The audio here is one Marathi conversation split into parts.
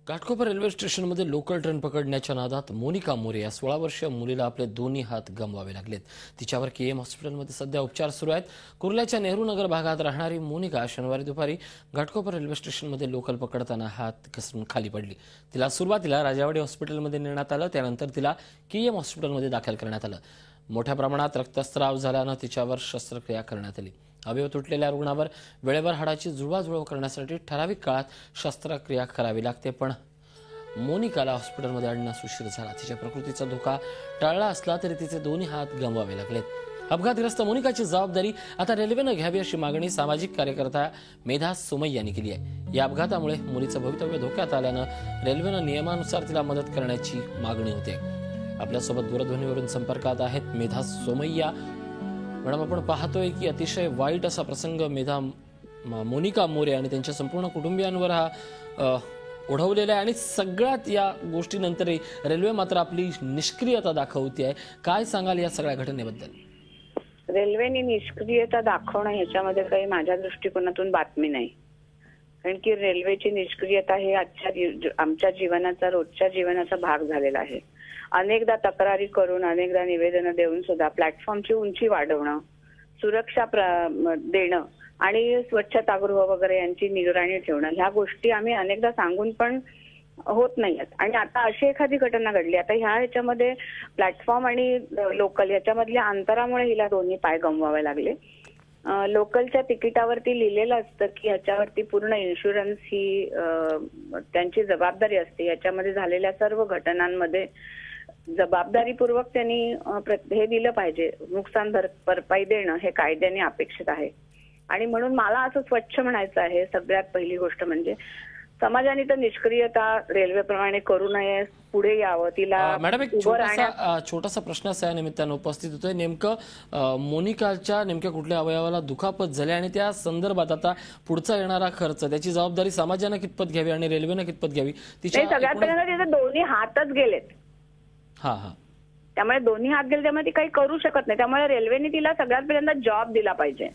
घाटकोपर रेल्वे स्टेशनमध्ये लोकल ट्रेन पकडण्याच्या नादात मोनिका मोरे या 16 वर्षीय मुलीला आपले दोन्ही हात गमवावे लागलेत। तिच्यावर केएम हॉस्पिटलमध्ये सध्या उपचार सुरू आहेत। कुर्ल्याच्या नेहरू नगर भागात राहणारी मोनिका शनिवारी दुपारी घाटकोपर रेल्वे स्टेशनमध्ये लोकल पकडताना हात घसरून खाली पडली। तिला सुरुवातीला राजावाडी हॉस्पिटलमध्ये नेण्यात आलं, त्यानंतर तिला केएम हॉस्पिटलमध्ये दाखल करण्यात आलं। मोठ्या प्रमाणात रक्तस्राव झाल्यानं तिच्यावर शस्त्रक्रिया करण्यात आली। अवयव तुटलेल्या रुग्णावर वेळेवर हाडाची जुळवाजुळव करण्यासाठी ठराविक काळात शस्त्रक्रिया करावी लागते, पण मोनिकाला हॉस्पिटलमध्ये आणण्यास उशीर झाला। तिच्या प्रकृतीचा धोका टळला असला तरी तिचे दोन्ही हात गमवावे लागलेत। अपघातग्रस्त मोनिकाची जबाबदारी आता रेल्वेनं घ्यावी अशी मागणी सामाजिक कार्यकर्ता मेधा सोमय्या यांनी केली आहे। या अपघातामुळे मुलीचं भवितव्य धोक्यात आल्यानं रेल्वेनं नियमानुसार तिला मदत करण्याची मागणी होते। आपल्यासोबत दूरध्वनीवरून संपर्कात आहेत मेधा सोमय्या। मॅडम, आपण पाहतोय की अतिशय वाईट असा प्रसंग मोनिका मोरे आणि त्यांच्या संपूर्ण कुटुंबियांवर हा ओढवलेला आहे आणि सगळ्यात या गोष्टीनंतरही रेल्वे मात्र आपली निष्क्रियता दाखवते आहे। काय सांगाल या सगळ्या घटनेबद्दल? रेल्वेने निष्क्रियता दाखवणं ह्याच्यामध्ये काही माझ्या दृष्टिकोनातून बातमी नाही, कारण की रेल्वेची निष्क्रियता हे आमच्या जीवनाचा, रोजच्या जीवनाचा भाग झालेला आहे। अनेकदा तक्रारी करून, अनेकदा निवेदनं देऊन सुद्धा प्लॅटफॉर्मची उंची वाढवणं, सुरक्षा देणं आणि स्वच्छतागृह वगैरे यांची निगराणी ठेवणं, ह्या गोष्टी आम्ही अनेकदा सांगून पण होत नाहीत। आणि आता अशी एखादी घटना घडली, आता ह्याच्यामध्ये प्लॅटफॉर्म आणि लोकल याच्यामधल्या अंतरामुळे हिला दोन्ही पाय गमवावे लागले। लोकलच्या तिकिटावरती लिहिलेलं असतं की ह्याच्यावरती पूर्ण इन्शुरन्स ही त्यांची जबाबदारी असते। याच्यामध्ये झालेल्या सर्व घटनांमध्ये जबाबदारीपूर्वक त्यांनी हे दिलं पाहिजे, नुकसान भरपाई देणं हे कायद्याने अपेक्षित आहे। आणि म्हणून मला असं स्वच्छ म्हणायचं आहे, सगळ्यात पहिली गोष्ट म्हणजे समाजाने तर निष्क्रियता रेल्वेप्रमाणे करू नये, पुढे यावं। तिला मॅडम, एक छोटासा प्रश्न असा या निमित्तानं उपस्थित होतोय, नेमकं मोनिकाच्या नेमक्या कुठल्या अवयवाला दुखापत झाली आणि त्या संदर्भात आता पुढचा येणारा खर्च, त्याची जबाबदारी समाजानं कितपत घ्यावी आणि रेल्वेनं कितपत घ्यावी? सगळ्यात पहिल्यांदा तिचे दोन्ही हातच गेलेत। त्यामुळे दोन्ही हात गेले, त्यामुळे ती काही करू शकत नाही। त्यामुळे रेल्वेने तिला सगळ्यात पहिल्यांदा जॉब दिला पाहिजे।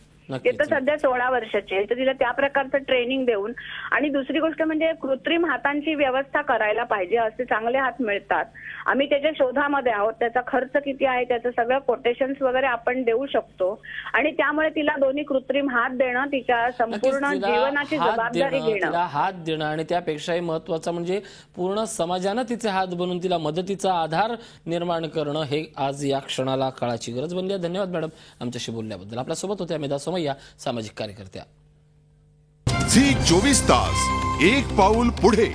ते तर सध्या 16 वर्षाची आहे, तर तिला त्या प्रकारचं ट्रेनिंग देऊन, आणि दुसरी गोष्ट म्हणजे कृत्रिम हातांची व्यवस्था करायला पाहिजे। असे चांगले हात मिळतात, आम्ही त्याच्या शोधामध्ये आहोत। त्याचा खर्च किती आहे त्याचं सगळं कोटेशन्स वगैरे आपण देऊ शकतो, आणि त्यामुळे तिला दोन्ही कृत्रिम हात देणं, तिच्या संपूर्ण जीवनाची जबाबदारी घेणं, तिला हात देणं, आणि त्यापेक्षाही महत्वाचं म्हणजे पूर्ण समाजानं तिचे हात बनवून तिला मदतीचा आधार निर्माण करणं, हे आज या क्षणाला काळाची गरज बनली आहे। धन्यवाद मॅडम आमच्याशी बोलल्याबद्दल। आपल्यासोबत होत्या मेधा सोमय्या, सामाजिक कार्यकर्त्या। झी 24 तास, एक पाऊल पुढे।